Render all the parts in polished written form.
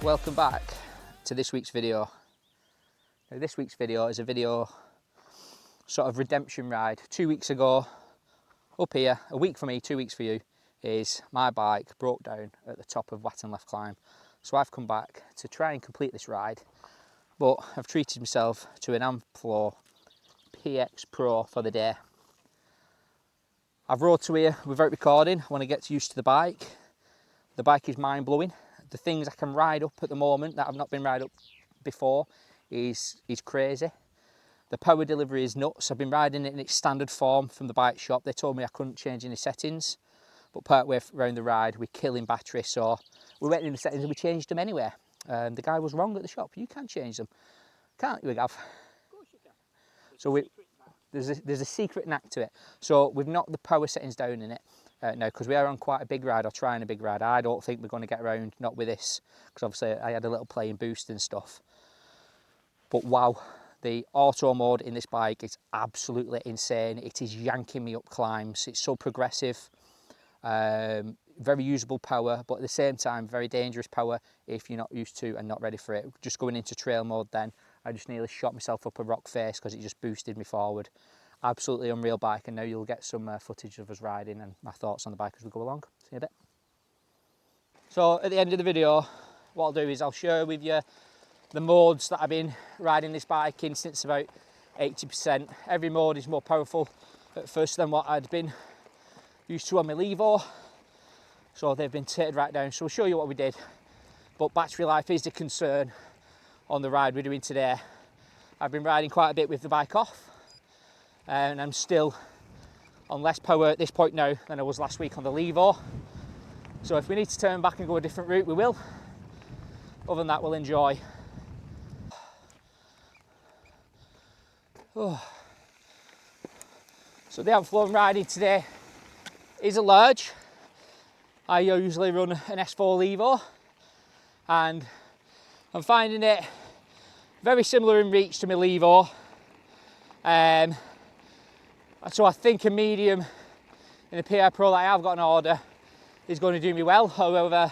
Welcome back to this week's video. Now, this week's video is a video sort of redemption ride. 2 weeks ago, up here, a week for me, 2 weeks for you, is my bike broke down at the top of Watton Left Climb. So I've come back to try and complete this ride, but I've treated myself to an Amflow PX Pro for the day. I've rode to here without recording. I want to get used to the bike. The bike is mind-blowing. The things I can ride up at the moment that I've not been ride up before is crazy. The power delivery is nuts. I've been riding it in its standard form from the bike shop. They told me I couldn't change any settings, but part way around the ride we're killing battery, so we went in the settings and we changed them anyway. The guy was wrong at the shop. You can change them, can't you, Gav? Of course you can. So there's a secret knack to it. So we've knocked the power settings down in it. Now, because we are on quite a big ride, or trying a big ride, I don't think we're going to get around, not with this, because obviously I had a little play in boost and stuff. But wow, the auto mode in this bike is absolutely insane. It is yanking me up climbs. It's so progressive, very usable power, but at the same time, very dangerous power if you're not used to and not ready for it. Just going into trail mode then, I just nearly shot myself up a rock face because it just boosted me forward. Absolutely unreal bike, and now you'll get some footage of us riding and my thoughts on the bike as we go along. See you in a bit. So at the end of the video, what I'll do is I'll share with you the modes that I've been riding this bike in since about 80%. Every mode is more powerful at first than what I'd been used to on my Levo. So they've been tapered right down. So we'll show you what we did. But battery life is the concern on the ride we're doing today. I've been riding quite a bit with the bike off, and I'm still on less power at this point now than I was last week on the Levo. So if we need to turn back and go a different route, we will. Other than that, we'll enjoy. Oh. So the Amflow I'm riding today is a large. I usually run an S4 Levo, and I'm finding it very similar in reach to my Levo. So I think a medium in the PX Pro that I have got an order is going to do me well. However,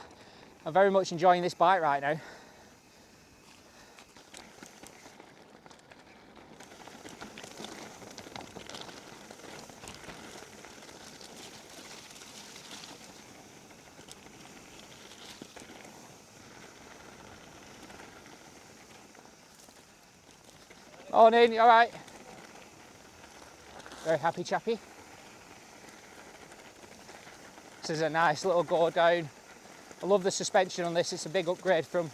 I'm very much enjoying this bike right now. Morning, you all right? Very happy chappy. This is a nice little go down. I love the suspension on this. It's a big upgrade from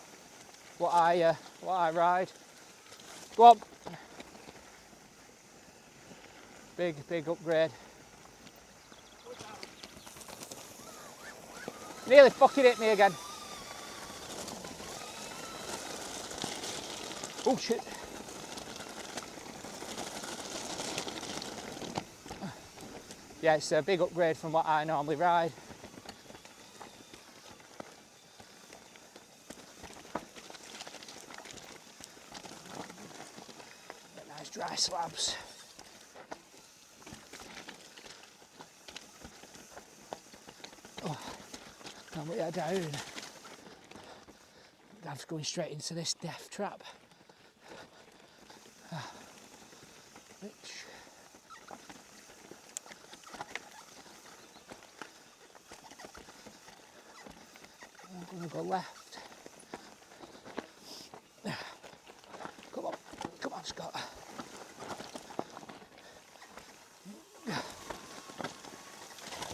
what I ride. Go on. Big upgrade. Nearly fucking hit me again. Oh shit. Yeah, it's a big upgrade from what I normally ride. Nice dry slabs. Oh, and we are down. Dav's going straight into this death trap. Which I'm going to go left. Come on, Scott.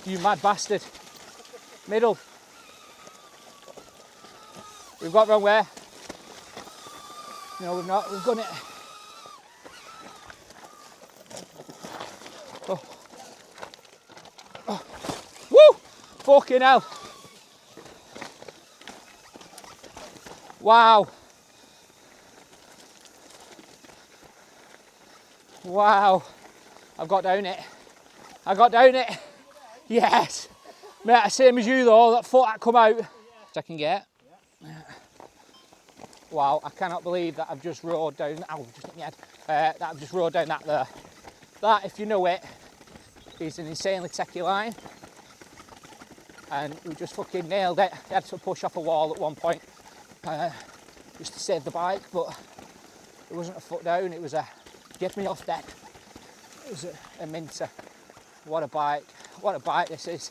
You mad bastard. Middle. We've got wrong way. No, we've not. We've done it. Oh. Oh. Woo! Fucking hell. Wow. Wow. I've got down it. I got down it. Yes. Mate, same as you though, that foot that come out. I can get. Wow, I cannot believe that I've just rode down, ow, just hit my head, that I've just rode down that there. That, if you know it, is an insanely techie line. And we just fucking nailed it. I had to push off a wall at one point just to save the bike, but it wasn't a foot down, it was a get me off deck. It was a minter. What a bike this is.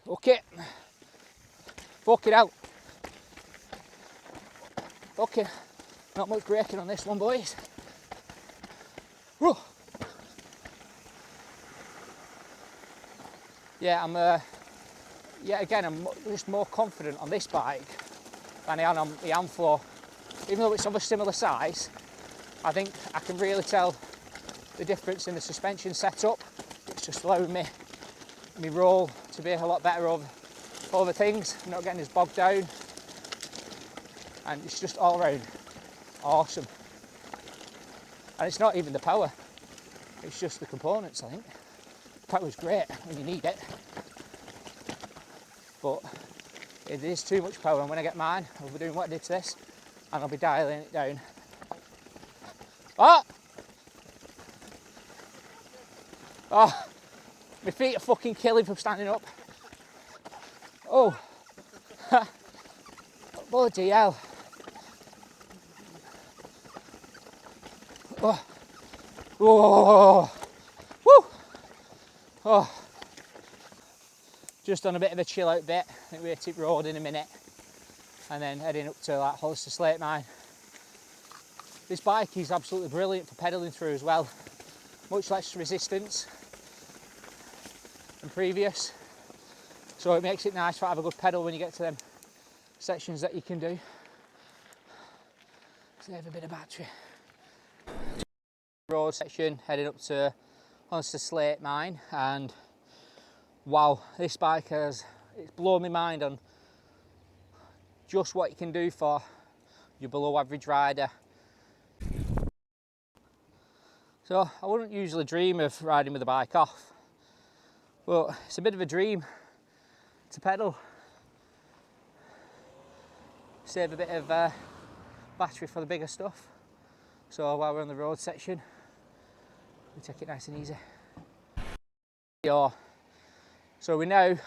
Okay, fuck it out. Okay, not much braking on this one, boys. Whoa. Yeah, I'm just more confident on this bike than I am on the Amflow. Even though it's of a similar size, I think I can really tell the difference in the suspension setup. It's just allowing me roll to be a lot better over things, not getting as bogged down, and it's just all around awesome. And it's not even the power, it's just the components. I think the power's great when you need it, but it is too much power, and when I get mine I'll be doing what I did to this and I'll be dialing it down. Oh! Oh! My feet are fucking killing from standing up. Oh! Bloody hell. Oh! Oh! Woo! Oh! Just on a bit of a chill out bit. I think we're at Tip Road in a minute. And then heading up to like Honister Slate Mine. This bike is absolutely brilliant for pedalling through as well. Much less resistance than previous. So it makes it nice to have a good pedal when you get to them sections that you can do. Save a bit of battery. Road section, heading up to Honister Slate Mine, and wow, this bike it's blown my mind on just what you can do for your below average rider. So I wouldn't usually dream of riding with the bike off, but it's a bit of a dream to pedal. Save a bit of battery for the bigger stuff. So while we're on the road section, we take it nice and easy. So we're now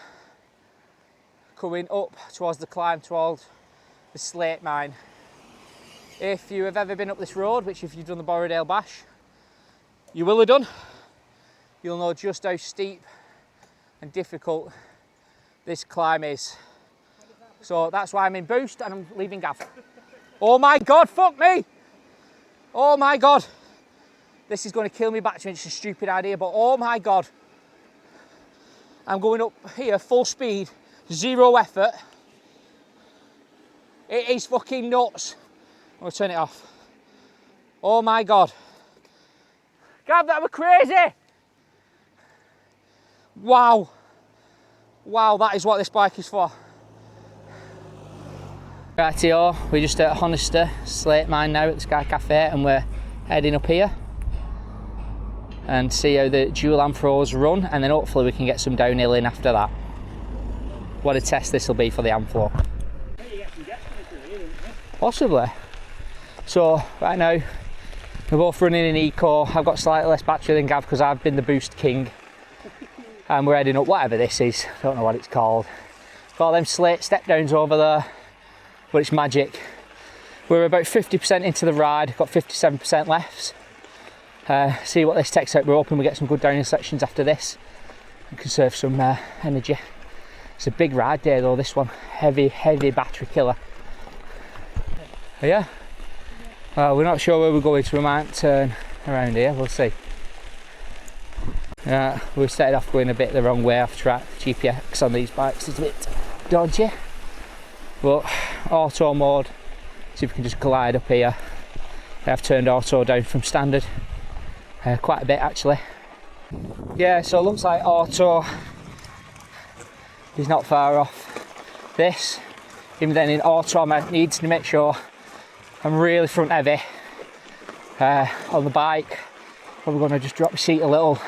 coming up towards the climb towards the Slate Mine. If you have ever been up this road, which if you've done the Borrowdale Bash, you will have done, you'll know just how steep and difficult this climb is. So that's why I'm in boost and I'm leaving gaff. Oh my God, fuck me! Oh my God. This is going to kill me battery, it's a stupid idea, but oh my God. I'm going up here full speed, zero effort. It is fucking nuts. I'm going to turn it off. Oh my God. God, that was crazy. Wow. Wow, that is what this bike is for. Right here, we're just at Honister Slate Mine now at the Sky Cafe, and we're heading up here and see how the dual Amflows run, and then hopefully we can get some downhill in after that. What a test this will be for the Amflow. Possibly. So right now we're both running in eco. I've got slightly less battery than Gav because I've been the boost king, and we're heading up whatever this is. I don't know what it's called. Got them slate step downs over there, but it's magic. We're about 50% into the ride, got 57% left. See what this takes out. We're hoping we get some good downhill sections after this and conserve some energy. It's a big ride day though, this one. Heavy battery killer. Yeah. We're not sure where we're going, so we might turn around here, we'll see. We started off going a bit the wrong way off track. The GPX on these bikes is a bit dodgy. But auto mode, see if we can just glide up here. I've turned auto down from standard quite a bit actually. Yeah, so it looks like auto is not far off this. Even then in auto I need to make sure I'm really front heavy on the bike. Probably going to just drop the seat a little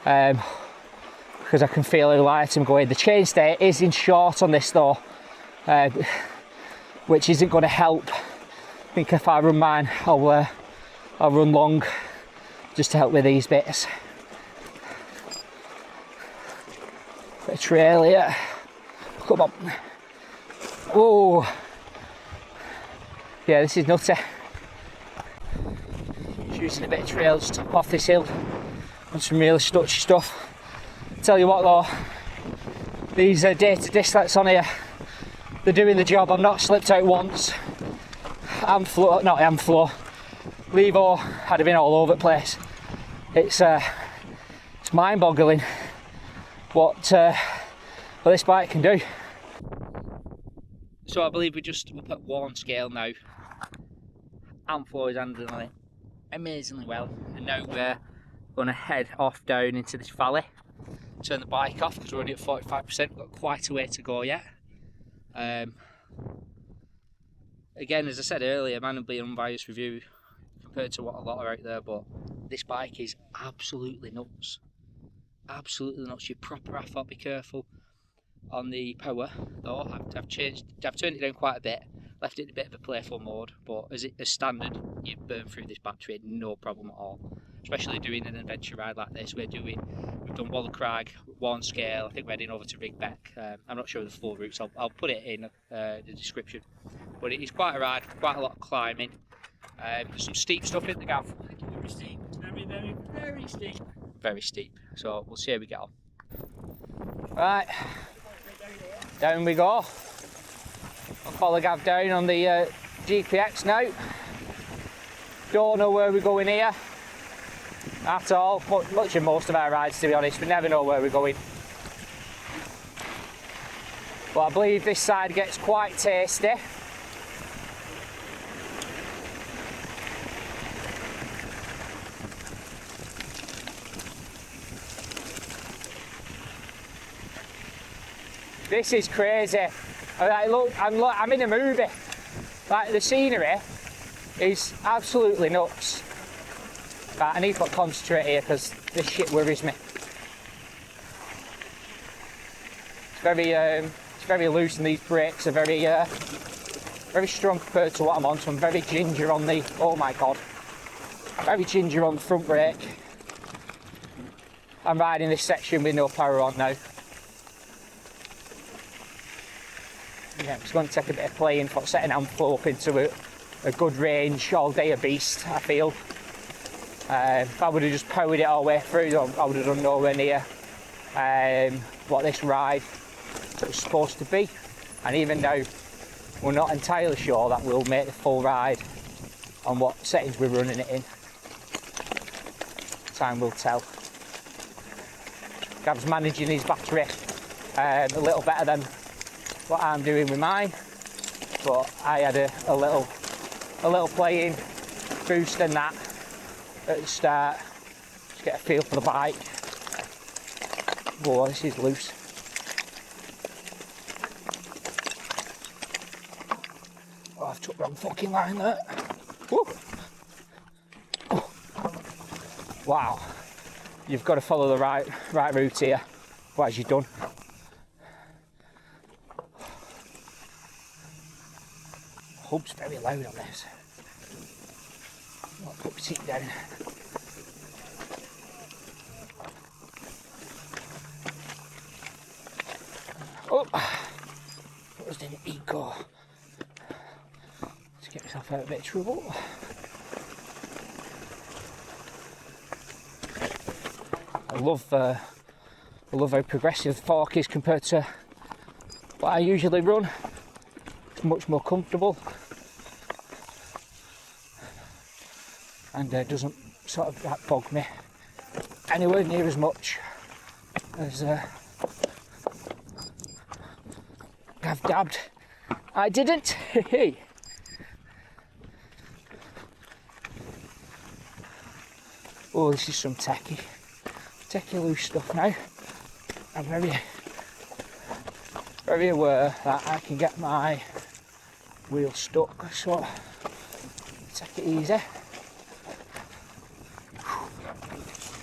because I can feel how light I'm going. The chainstay is in short on this though, which isn't going to help. I think if I run mine, I'll run long just to help with these bits. Bit of trail here. Come on. Oh. Yeah, this is nutty. Just using a bit of trail just to top off this hill on some really stutchy stuff. Tell you what though, these data discs on here, they're doing the job. I've not slipped out once. Amflow, not Amflow, Levo, I'd have been all over the place. It's mind-boggling what this bike can do. So I believe we're just up at Warnscale now. Amflow is handling it amazingly well, and now we're going to head off down into this valley, turn the bike off because we're only at 45%. We've got quite a way to go yet. Again, as I said earlier, man, it'll be an unbiased review compared to what a lot are out there, but this bike is absolutely nuts. Absolutely nuts. You proper have to be careful on the power though. I've turned it down quite a bit, left it in a bit of a playful mode, but as standard, you burn through this battery no problem at all. Especially doing an adventure ride like this. We've done Boulder, Warnscale, I think we're heading over to Rigbeck. I'm not sure of the full routes, I'll put it in the description. But it is quite a ride, quite a lot of climbing. There's some steep stuff in the gaff. Very steep, very steep. Very steep, so we'll see how we get on. Right, down we go. I'll follow Gav down on the GPX now. Don't know where we're going here at all. Much of most of our rides, to be honest, we never know where we're going. But I believe this side gets quite tasty. This is crazy. Like, look, I'm in a movie. Like, the scenery is absolutely nuts. Right, I need to concentrate here because this shit worries me. It's very loose, and these brakes are very strong compared to what I'm on. So I'm very ginger on the. Oh my god, very ginger on the front brake. I'm riding this section with no power on now. Yeah, it's going to take a bit of playing for setting Amflow up into a good range, all day a beast, I feel. If I would have just powered it all the way through, I would have done nowhere near what this ride was supposed to be. And even now, we're not entirely sure that we'll make the full ride on what settings we're running it in. Time will tell. Gav's managing his battery a little better than what I'm doing with mine, but I had a little playing boost in that at the start, just get a feel for the bike. Whoa, this is loose. Oh, I've took the wrong fucking line there. Woo. Oh. Wow, you've got to follow the right route here, otherwise you're done. Hub's very loud on this. I'll put my seat down. Oh, that was an eco. Let's get myself out of a bit of trouble. I love how progressive the fork is compared to what I usually run. It's much more comfortable. And doesn't sort of bog me anywhere near as much as Gav dabbed. I didn't. Oh, this is some techie loose stuff now. I'm very aware that I can get my wheel stuck, so take it easy.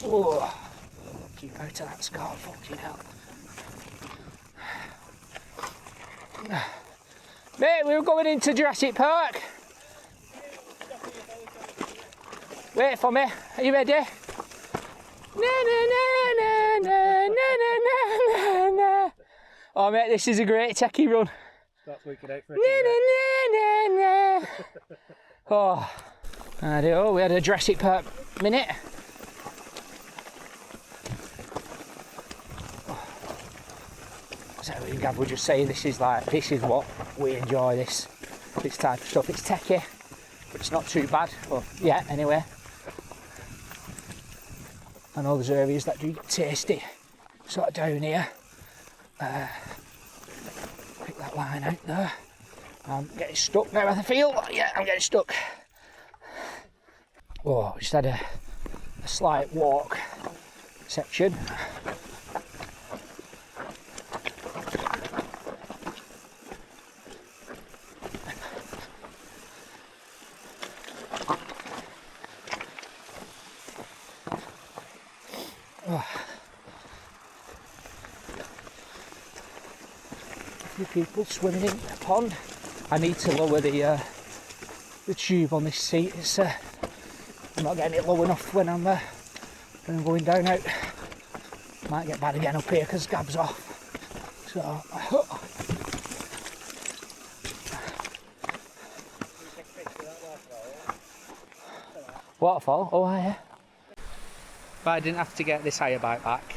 Oh, keep out of that scar, fucking hell. Mate, we were going into Jurassic Park. Wait for me, are you ready? Na na na na na na na na na. Oh mate, this is a great techie run. That's what you can out for Oh, I do. We had a Jurassic Park minute. So Gav would just say this is what we enjoy, this type of stuff. It's techie, but it's not too bad. Well, yeah, anyway. I know there's areas that do get tasty, sort of down here. Pick that line out there. I'm getting stuck now, I feel. Yeah, I'm getting stuck. Oh, just had a slight walk section. People swimming in the pond. I need to lower the tube on this seat. It's I'm not getting it low enough when I'm going down out. Might get bad again up here because Gab's off. So waterfall. Oh yeah. If I didn't have to get this higher bike back,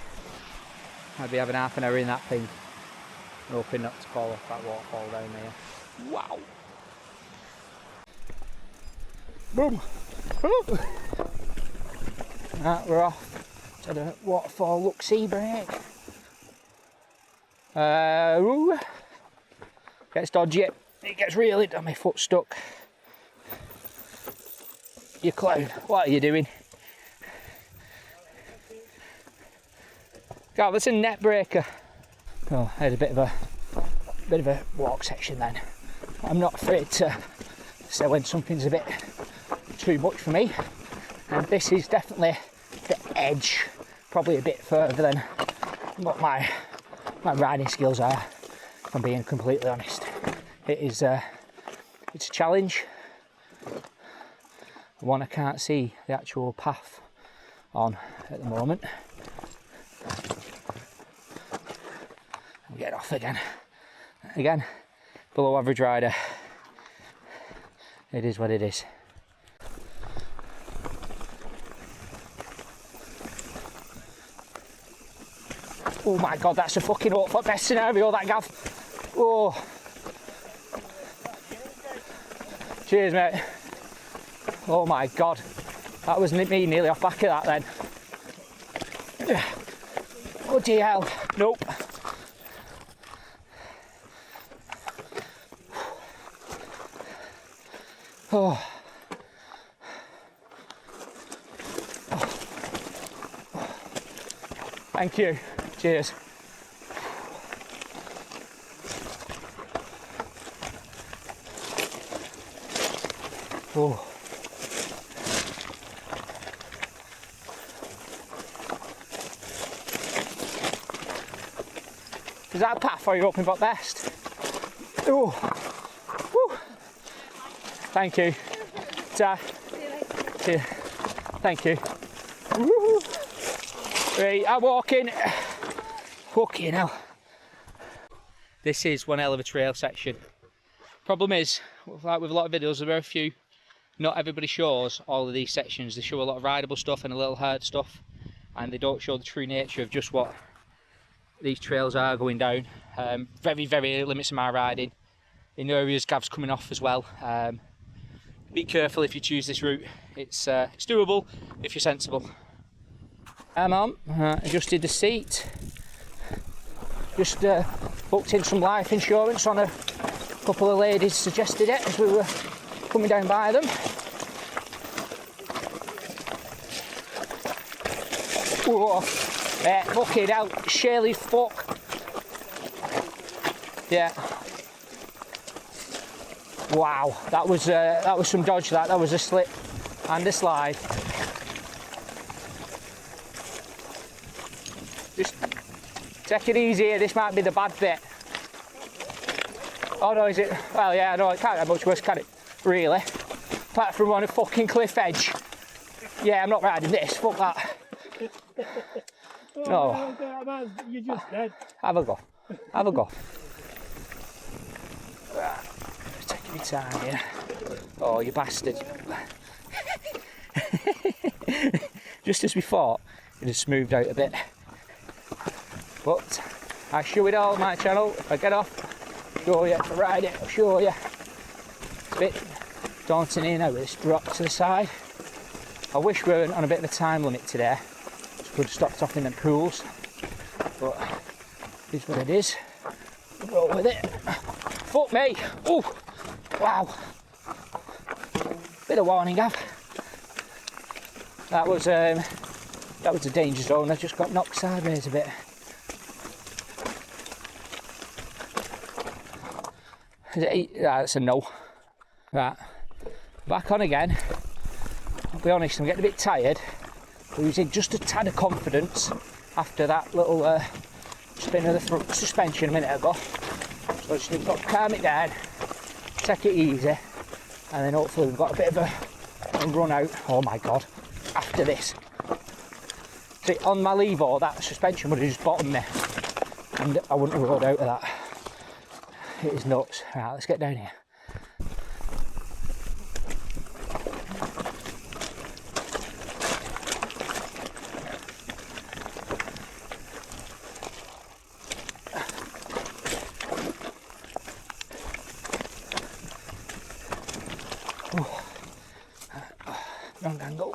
I'd be having half an hour in that thing. Hoping not to fall off that waterfall down there. Wow! Boom! Right, we're off to the waterfall look-see break. Gets dodgy. It gets really got my foot stuck. You clown, what are you doing? God, that's a net breaker. Oh, I had a bit of a walk section then. I'm not afraid to say when something's a bit too much for me, and this is definitely the edge, probably a bit further than what my riding skills are, if I'm being completely honest. It's a challenge, one I can't see the actual path on at the moment. Get off again, below average rider. It is what it is. Oh my god, that's a fucking awful best scenario, that Gav. Oh, cheers mate. Oh my god, that was me nearly off back of that then. Oh dear hell, nope. Oh. Thank you. Cheers. Oh. Is that a path or are you hoping for best? Oh. Woo. Thank you. Ta. Thank you. Woo. Right, I'm walking. Fucking hell. This is one hell of a trail section. Problem is, like with a lot of videos, there are a few. Not everybody shows all of these sections. They show a lot of rideable stuff and a little hard stuff, and they don't show the true nature of just what these trails are going down. Very, very limits of my riding. In areas Gav's coming off as well. Be careful if you choose this route. It's doable if you're sensible. I'm on. Adjusted the seat. Just booked in some life insurance on a couple of ladies suggested it as we were coming down by them. Whoa, fucking hell, Shirley's fuck. Yeah. Wow, that was some dodge. That was a slip and a slide. Just take it easy here. This might be the bad bit. Oh no, is it? Well, yeah, no, it can't get much worse, can it? Really? Apart from on a fucking cliff edge. Yeah, I'm not riding this. Fuck that. No. You're just dead. Have a go. Have a go. Taking your time here. Oh, you bastard. Just as we thought, it has smoothed out a bit. But I show it all on my channel. If I get off, show you. If I ride it, I'll show you. It's a bit daunting here now with this drop to the side. I wish we weren't on a bit of a time limit today. Just could have stopped off in the pools. But it is what it is. Roll with it. Fuck me! Oh! Wow! Bit of warning, Gav. That was a danger zone. I just got knocked sideways a bit. That's a no. Right, back on again. I'll be honest, I'm getting a bit tired. Losing just a tad of confidence after that little spin of the front suspension a minute ago. So I just need to calm it down, take it easy, and then hopefully we've got a bit of a run out. Oh my god, after this. See, on my levo, that suspension would have just bottomed me, and I wouldn't have rolled out of that. It is nuts. Right, let's get down here. Wrong angle.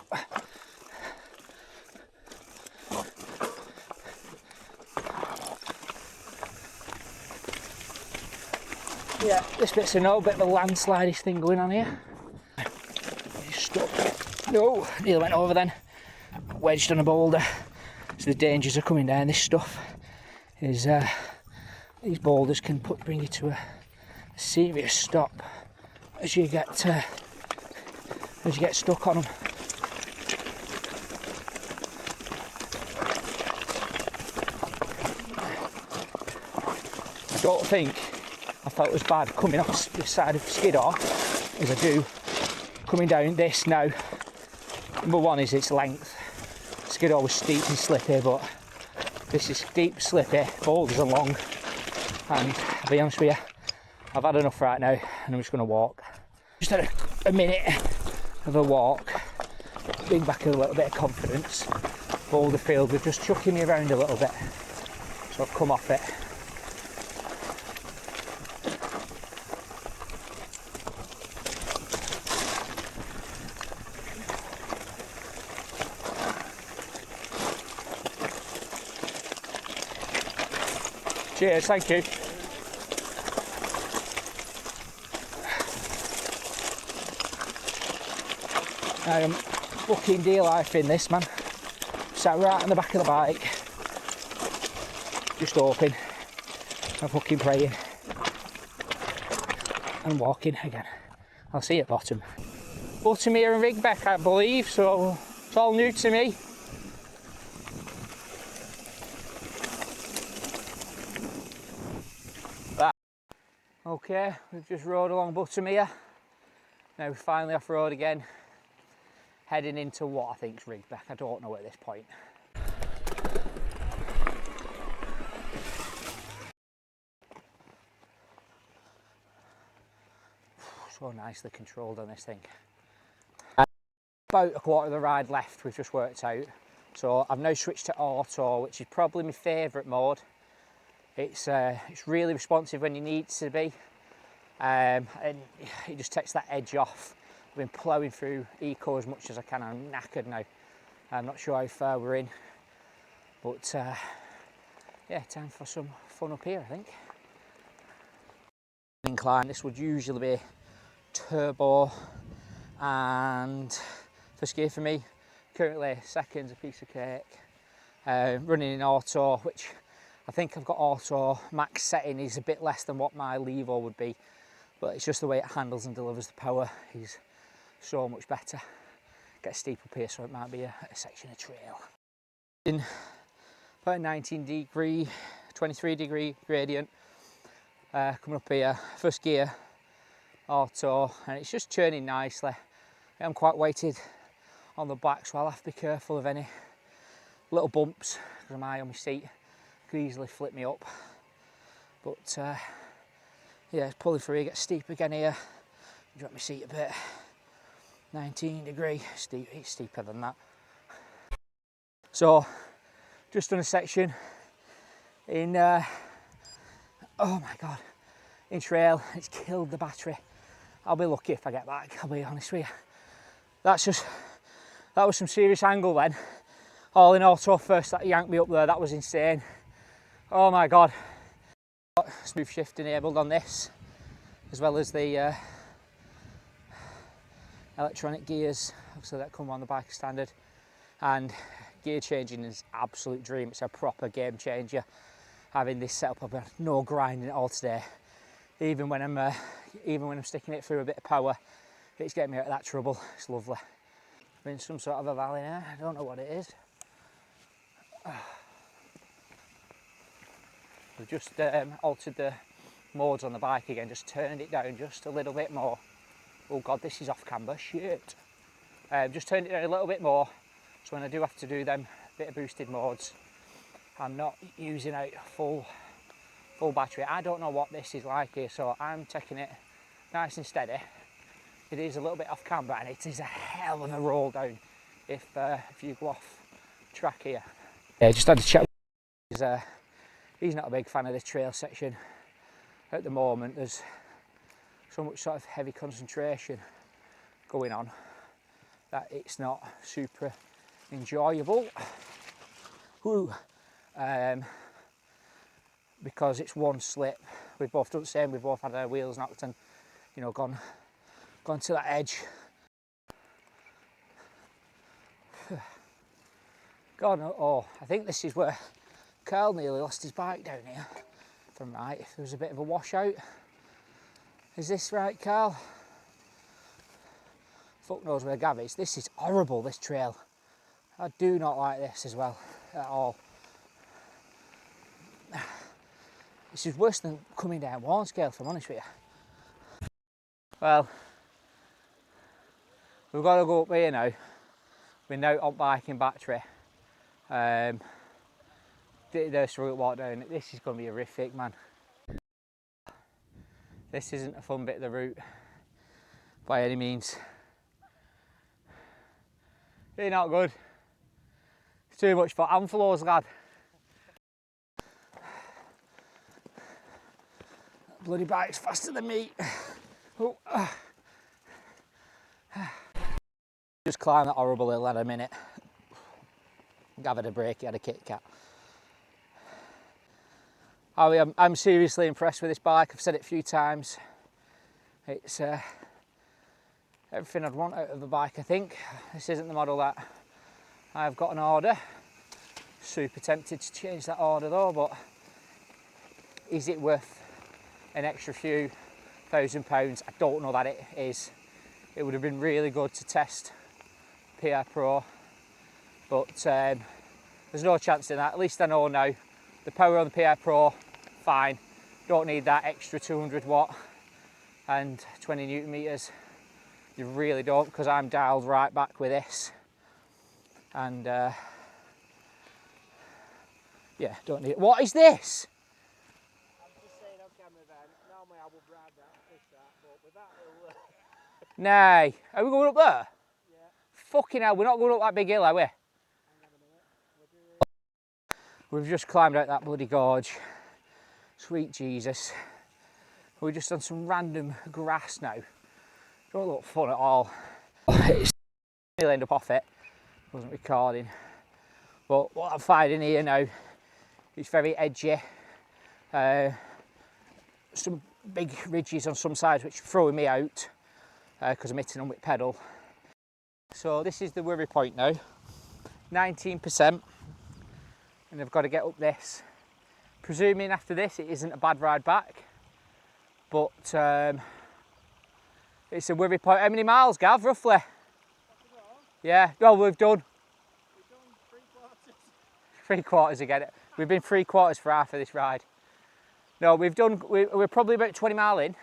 Yeah, this bit's a no, bit of a landslide thing going on here. Stuck. No, nearly went over then. Wedged on a boulder. So the dangers are coming down. This stuff is these boulders can bring you to a serious stop as you get stuck on them. I don't think I felt as bad coming off the side of Skiddaw as I do coming down this now. Number one is its length. Skiddaw was steep and slippy, but this is steep, slippy, boulders are long, and I'll be honest with you, I've had enough right now and I'm just going to walk. Just had a minute of a walk, bring back a little bit of confidence. Boulder field was just chucking me around a little bit, so I've come off it. Cheers, thank you. I am fucking dear life in this, man. Sat right on the back of the bike, just hoping and fucking praying and walking again. I'll see you at bottom. Bottom here in Rigbeck, I believe, so it's all new to me. Okay, we've just rode along bottom here. Now we're finally off road again, heading into what I think is Rigbeck. I don't know at this point. So nicely controlled on this thing. About a quarter of the ride left, we've just worked out. So I've now switched to auto, which is probably my favourite mode. It's really responsive when you need it to be, and it just takes that edge off. I've been ploughing through eco as much as I can. I'm knackered now. I'm not sure how far we're in, but yeah, time for some fun up here, I think. Incline. This would usually be turbo and first gear for me. Currently second's a piece of cake. Running in auto, which I think I've got auto max setting is a bit less than what my levo would be, but it's just the way it handles and delivers the power is so much better. Get steep up here, so it might be a section of trail. In about a 19-degree, 23-degree gradient, coming up here, first gear, auto, and it's just turning nicely. I'm quite weighted on the back, so I'll have to be careful of any little bumps because I'm high on my seat. Could easily flip me up. But yeah, it's pulling through, it gets steep again here. Drop my seat a bit. 19 degree, steep, it's steeper than that. So, just done a section in, oh my God, in trail. It's killed the battery. I'll be lucky if I get back, I'll be honest with you. That was some serious angle then. All in all, tough first that yanked me up there, that was insane. Oh my God. Smooth shift enabled on this, as well as the electronic gears, obviously that come on the bike standard. And gear changing is an absolute dream. It's a proper game changer. Having this setup, I've got no grinding at all today. Even when I'm sticking it through a bit of power, it's getting me out of that trouble. It's lovely. We're in some sort of a valley now. I don't know what it is. We've just altered the modes on the bike again, just turned it down just a little bit more. Oh God, this is off camber, shit. Just turned it down a little bit more, so when I do have to do them bit of boosted modes, I'm not using out full battery. I don't know what this is like here, so I'm taking it nice and steady. It is a little bit off camber, and it is a hell of a roll down if you go off track here. Yeah, just had to check. He's not a big fan of this trail section at the moment. There's so much sort of heavy concentration going on that it's not super enjoyable. Woo. Because it's one slip. We've both done the same. We've both had our wheels knocked and, you know, gone to that edge. God, oh, I think this is where Carl nearly lost his bike down here. From right, there was a bit of a washout. Is this right, Carl? Fuck knows where Gav is. This is horrible, this trail. I do not like this as well, at all. This is worse than coming down Warnscale, if I'm honest with you. Well, we've got to go up here now. We're now on biking battery. There's a route walk down. This is going to be horrific, man. This isn't a fun bit of the route by any means. It's not good. It's too much for Amflows, lad. Bloody bike's faster than me. Oh. Just climb that horrible hill in a minute. Gav had a break, he had a Kit Kat. I'm seriously impressed with this bike. I've said it a few times. It's everything I'd want out of a bike, I think. This isn't the model that I've got an order. Super tempted to change that order though, but is it worth an extra few £1,000? I don't know that it is. It would have been really good to test PR Pro, but there's no chance in that. At least I know now. The power on the PR Pro, fine. Don't need that extra 200 watt and 20 Newton meters. You really don't, because I'm dialed right back with this. And yeah, don't need it. What is this? I'm just saying on camera then, normally I would ride that, push that, but with that it'll... Nay. Are we going up there? Yeah. Fucking hell, we're not going up that big hill, are we? Hang on a minute. We've just climbed out that bloody gorge. Sweet Jesus. We're just on some random grass now. Don't look fun at all. It's nearly end up off it. Wasn't recording. But what I'm finding here now, it's very edgy. Some big ridges on some sides which are throwing me out because I'm hitting them with pedal. So this is the worry point now. 19%. And I've got to get up this. Presuming after this it isn't a bad ride back, but it's a worry point. How many miles, Gav, roughly? Yeah, well, we've done 3/4 again. We've been 3/4 for half of this ride. No, we're probably about 20 mile in.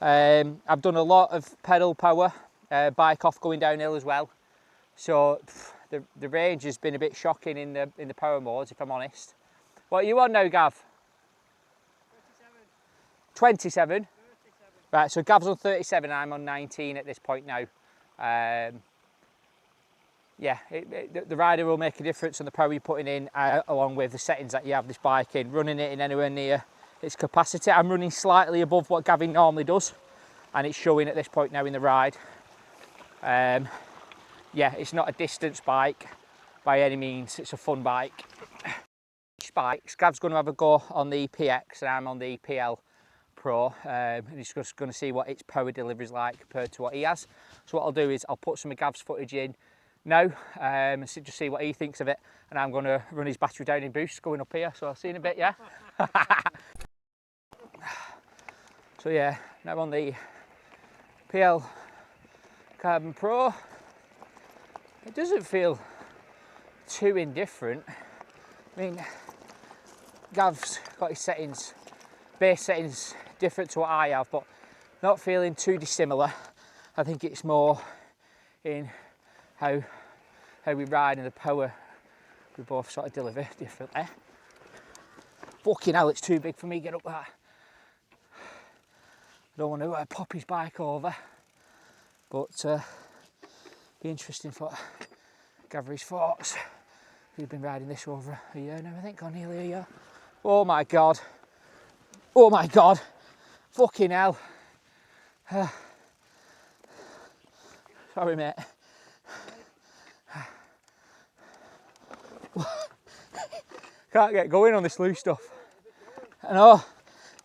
I've done a lot of pedal power, bike off going downhill as well. So the range has been a bit shocking in the power modes, if I'm honest. What are you on now, Gav? 27? 37. Right, so Gav's on 37, I'm on 19 at this point now. Yeah, the rider will make a difference on the power you're putting in, along with the settings that you have this bike in. Running it in anywhere near its capacity. I'm running slightly above what Gavin normally does, and it's showing at this point now in the ride. Yeah, it's not a distance bike by any means, it's a fun bike. Bikes, Gav's going to have a go on the PX and I'm on the PL Pro, and he's just going to see what its power delivery is like compared to what he has. So what I'll do is I'll put some of Gav's footage in now, and just see what he thinks of it, and I'm going to run his battery down in boost going up here, so I'll see you in a bit, yeah? So yeah, now I'm on the PL Carbon Pro. It doesn't feel too indifferent. I mean, Gav's got his settings, base settings different to what I have, but not feeling too dissimilar. I think it's more in how we ride and the power we both sort of deliver differently. Fucking hell, it's too big for me, get up that. I don't want to pop his bike over, but be interesting for gather his thoughts. We've been riding this over a year now, I think, or nearly a year. Oh my God. Oh my God. Fucking hell. Sorry, mate. Can't get going on this loose stuff. I know.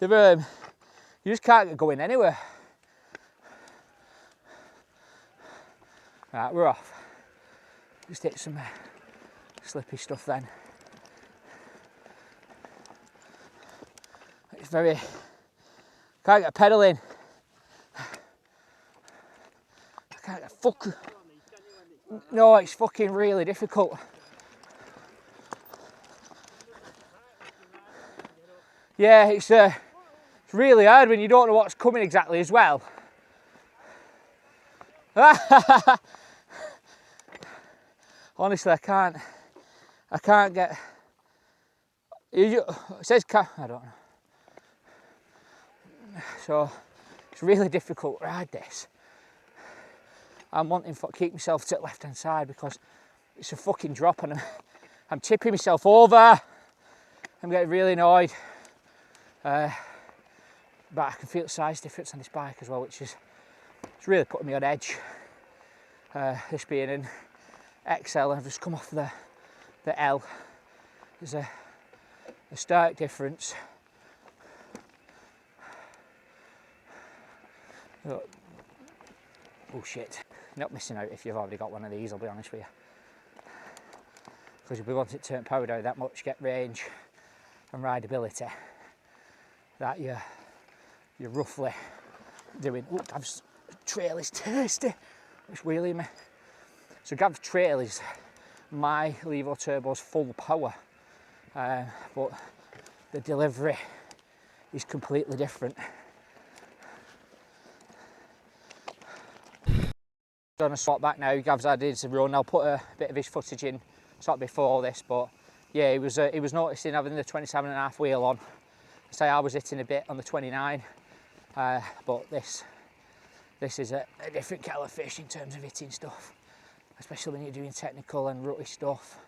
You just can't get going anywhere. Right, we're off. Just hit some slippy stuff then. It's very, can't get a pedal in. I can't get no, it's fucking really difficult. Yeah, it's really hard when you don't know what's coming exactly as well. Honestly, I can't get. It says I don't know. So it's really difficult to ride this. I'm wanting to keep myself to the left hand side because it's a fucking drop and I'm tipping myself over. I'm getting really annoyed. But I can feel the size difference on this bike as well, which is it's really putting me on edge. This being an XL, and I've just come off the L. There's a stark difference. Oh shit, you're not missing out if you've already got one of these, I'll be honest with you. Because if we want it to turn power down that much, get range and rideability, that you're roughly doing. Oh, Gav's trail is tasty. It's wheeling me. So Gav's trail is my Levo Turbo's full power, but the delivery is completely different. Gonna swap back now. Gav's added his run. I'll put a bit of his footage in sort of before this, but yeah, he was noticing having the 27.5 wheel on. Say I was hitting a bit on the 29, but this is a different kettle of fish in terms of hitting stuff, especially when you're doing technical and rutty stuff.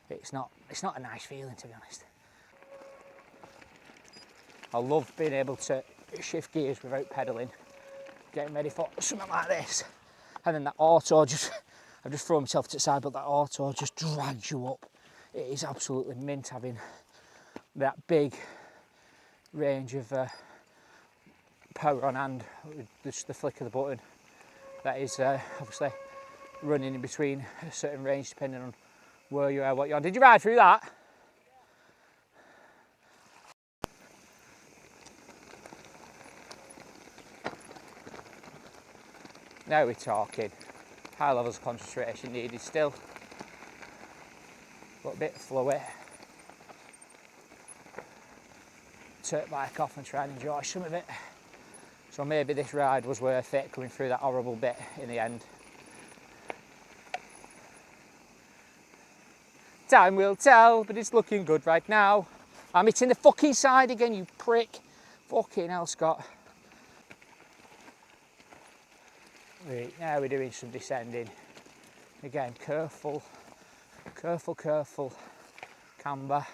It's not a nice feeling, to be honest. I love being able to shift gears without pedalling, getting ready for something like this. And then that auto I've just thrown myself to the side, but that auto just drags you up. It is absolutely mint having that big range of power on hand with just the flick of the button. That is obviously running in between a certain range depending on where you are, what you're on. Did you ride through that? Now we're talking. High levels of concentration needed still. But a bit flowy. Turn the bike off and try and enjoy some of it. So maybe this ride was worth it, coming through that horrible bit in the end. Time will tell, but it's looking good right now. I'm hitting the fucking side again, you prick. Fucking hell, Scott. Right, now we're doing some descending. Again, careful, careful, careful. Camber.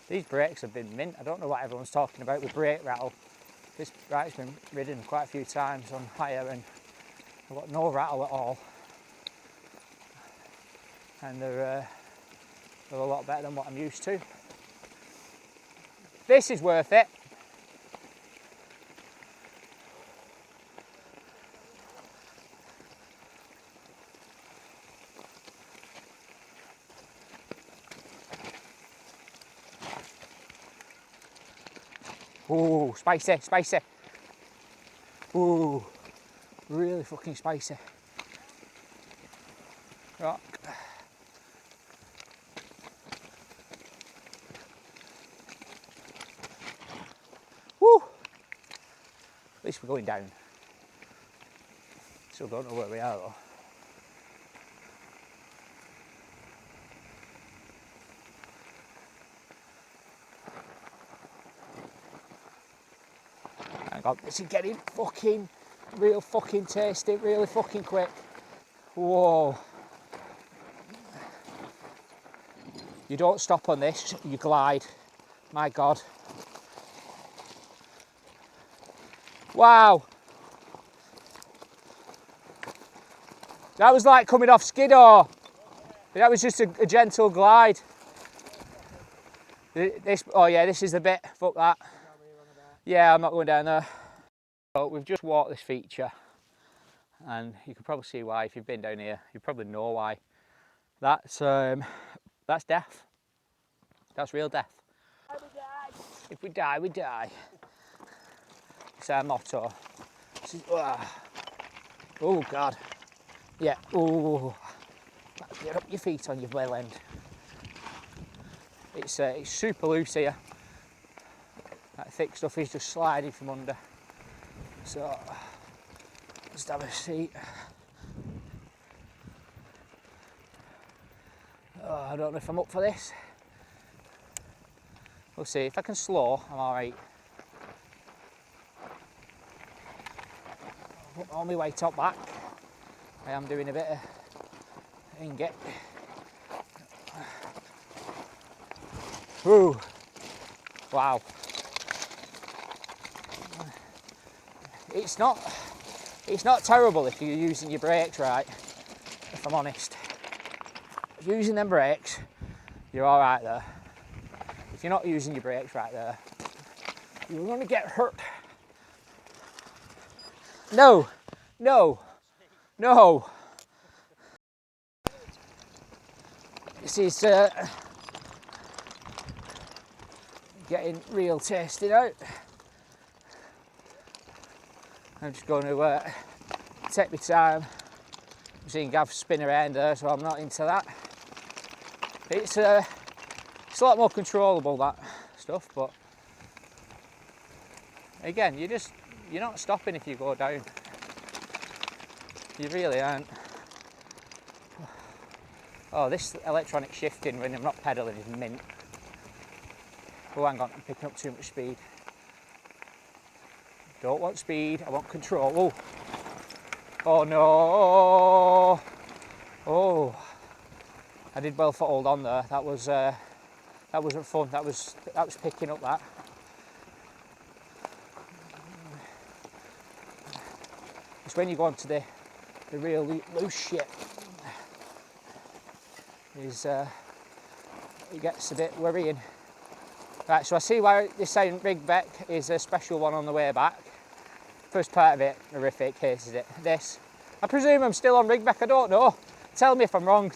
These brakes have been mint. I don't know what everyone's talking about with brake rattle. This bike's been ridden quite a few times on hire and I've got no rattle at all. And they're a lot better than what I'm used to. This is worth it. Ooh, spicy, spicy. Ooh, really fucking spicy. Rock. Woo! At least we're going down. Still don't know where we are though. Hang on, this is getting fucking, real fucking tasty, really fucking quick. Whoa. You don't stop on this, you glide. My God. Wow. That was like coming off skidoo. That was just a gentle glide. This, oh yeah, this is the bit, fuck that. Yeah, I'm not going down there. So we've just walked this feature and you can probably see why. If you've been down here, you probably know why. That's death. That's real death. If we die, we die. It's our motto. Oh God. Yeah. Oh. Get up your feet on your well end. It's super loose here. That thick stuff is just sliding from under. So let's have a seat. Oh, I don't know if I'm up for this. We'll see. If I can slow, I'm all right. Put all my weight up back. I am doing a bit of inget. Woo! Wow. It's not terrible if you're using your brakes right, if I'm honest. If you're using them brakes, you're all right there. If you're not using your brakes right there, you're going to get hurt. No, no, no. This is getting real tasty now. I'm just going to take my time. I'm seeing Gav spin around there, so I'm not into that. It's a lot more controllable, that stuff, but again, you're not stopping if you go down. You really aren't. Oh, this electronic shifting when I'm not pedalling is mint. Oh, hang on, I'm picking up too much speed. Don't want speed, I want control. Oh, oh no! Oh, I did well for hold on there. That wasn't fun. That was picking up that. It's when you go on to the real loose shit. It gets a bit worrying. Right, so I see why this saying Rigbeck is a special one on the way back. First part of it, horrific, hated it. This, I presume I'm still on Rigbeck, I don't know. Tell me if I'm wrong.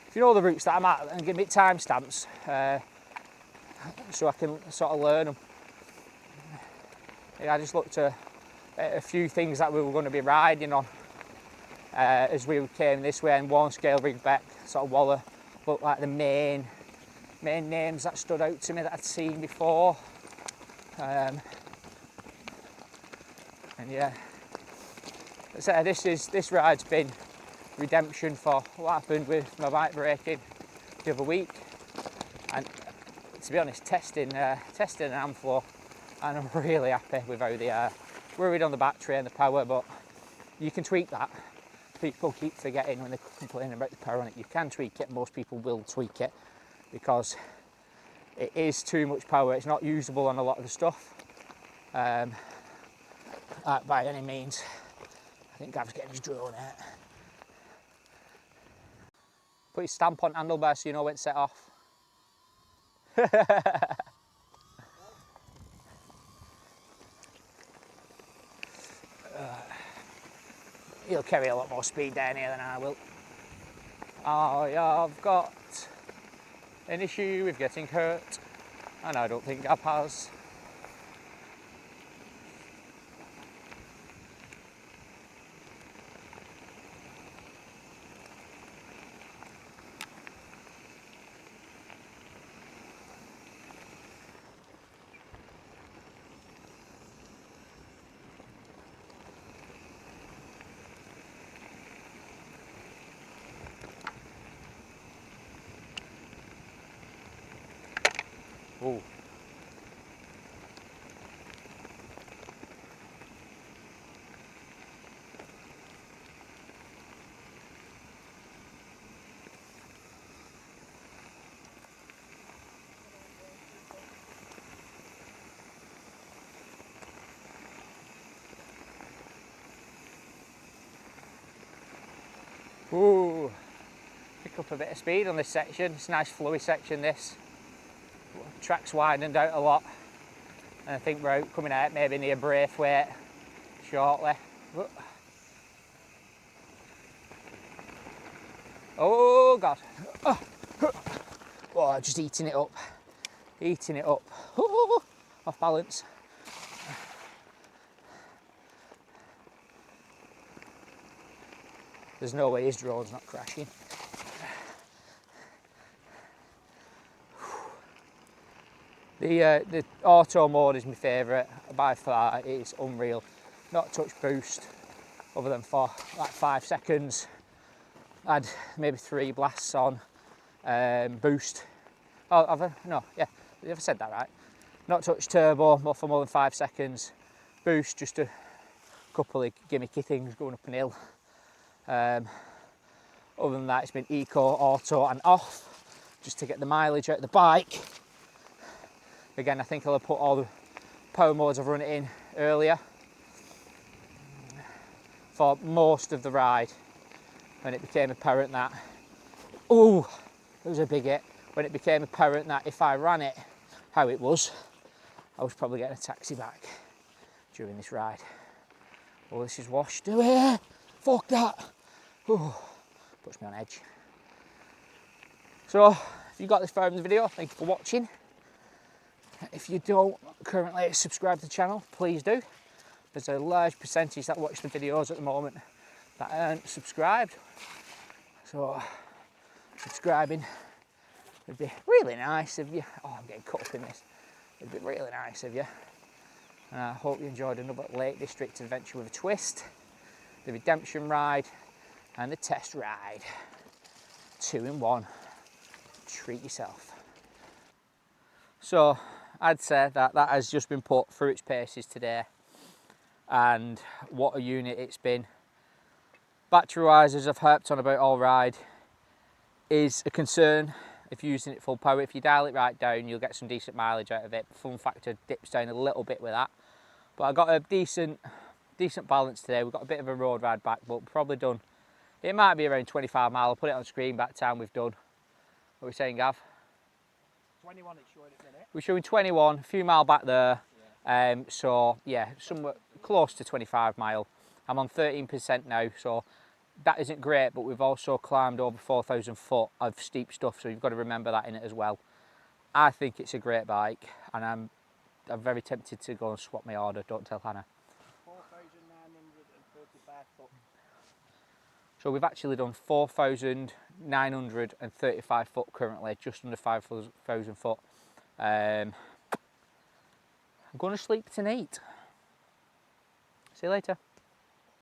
If you know the routes that I'm at, and give me timestamps so I can sort of learn them. Yeah, I just looked at a few things that we were going to be riding on as we came this way, and Warnscale, Rigbeck, sort of Waller looked like the main names that stood out to me that I'd seen before. And yeah, so this ride's been redemption for what happened with my bike breaking, the other week, and to be honest, testing an Amflow, and I'm really happy with how they are. Worried on the battery and the power, but you can tweak that. People keep forgetting when they're complaining about the power on it. You can tweak it. Most people will tweak it because it is too much power. It's not usable on a lot of the stuff. By any means. I think Gav's getting his drone out. Put your stamp on handlebar so you know when to set off. He'll carry a lot more speed down here than I will. I have got an issue with getting hurt, and I don't think Gav has. Ooh. Ooh. Pick up a bit of speed on this section. It's a nice flowy section, this. Track's widened out a lot, and I think we're out, coming out maybe near Braithwaite shortly. Oh God. Oh, just eating it up. Eating it up. Ooh, off balance. There's no way his drone's not crashing. The auto mode is my favourite by far. It's unreal. Not touch boost other than for like 5 seconds. I had maybe 3 blasts on boost. Oh, have I said that right? Not touch turbo for more than 5 seconds. Boost, just a couple of gimmicky things going up an hill. Other than that, it's been eco, auto and off, just to get the mileage out of the bike. Again, I think I'll have put all the power modes I've run it in earlier for most of the ride, when it became apparent that, ooh, it was a big hit, when it became apparent that if I ran it how it was, I was probably getting a taxi back during this ride. Oh, this is washed away. Fuck that. Ooh, puts me on edge. So, if you got this far in the video, thank you for watching. If you don't currently subscribe to the channel, please do. There's a large percentage that watch the videos at the moment that aren't subscribed. So, subscribing would be really nice of you. Oh, I'm getting caught up in this. It'd be really nice of you. And I hope you enjoyed another Lake District adventure with a twist. The redemption ride and the test ride. 2 in 1. Treat yourself. So, I'd say that has just been put through its paces today, and what a unit it's been. Battery wise, as I've harped on about all ride, is a concern if you're using it full power. If you dial it right down, you'll get some decent mileage out of it. Fun factor dips down a little bit with that, but I got a decent balance today. We've got a bit of a road ride back, but probably done, it might be around 25 mile. I'll put it on screen back time we've done. What are we saying, Gav? 21 it's showing at the minute. We're showing 21, a few mile back there. Yeah. So yeah, somewhere close to 25 mile. I'm on 13% now, so that isn't great, but we've also climbed over 4,000 foot of steep stuff, so you've got to remember that in it as well. I think it's a great bike, and I'm very tempted to go and swap my order. Don't tell Hannah. 4,935 foot. So we've actually done 4,935 foot currently, just under 5,000 foot. I'm going to sleep tonight. See you later.